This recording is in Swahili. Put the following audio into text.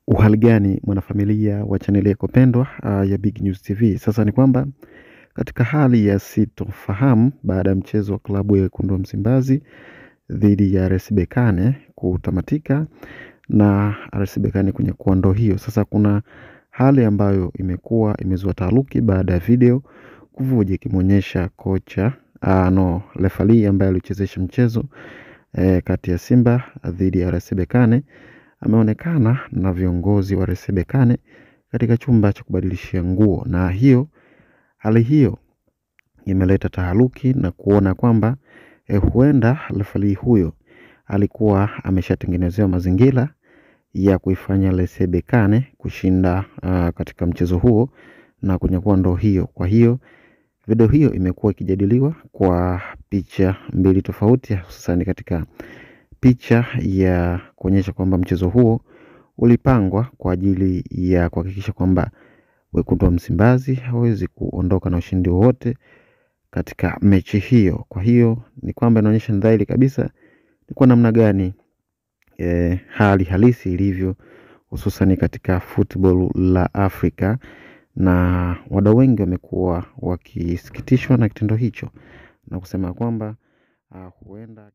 Uhali gani mwanafamilia wa chaneli yako pendwa ya Big News TV. Sasa ni kwamba katika hali ya sitofahamu baada ya mchezo wa klabu ya Wekundu wa Msimbazi dhidi ya RS Berkane kutamatika na RS Berkane kunyakua ndoo hiyo. Sasa kuna hali ambayo imekuwa imezua taharuki baada ya video kuvuja ikimwonyesha kocha referee ambaye alichezesha mchezo kati ya Simba dhidi ya RS Berkane ameonekana na viongozi wa RS Berkane katika chumba cha kubadilishia nguo, na hali hiyo imeleta taharuki na kuona kwamba huenda referee huyo alikuwa ameshatengenezewa mazingira ya kuifanya RS Berkane kushinda katika mchezo huo na kunyakua ndoo hiyo. Kwa hiyo video hiyo imekuwa ikijadiliwa kwa picha mbili tofauti, hususan katika picha ya kuonyesha kwamba mchezo huo ulipangwa kwa ajili ya kuhakikisha kwamba Wekundu wa Msimbazi hawezi kuondoka na ushindi wowote katika mechi hiyo. Kwa hiyo ni kwamba inaonyesha dhahiri kabisa ni kwa namna gani hali halisi ilivyo, hususan katika football la Afrika, na wadau wengi wamekuwa wakisikitishwa na kitendo hicho na kusema kwamba huenda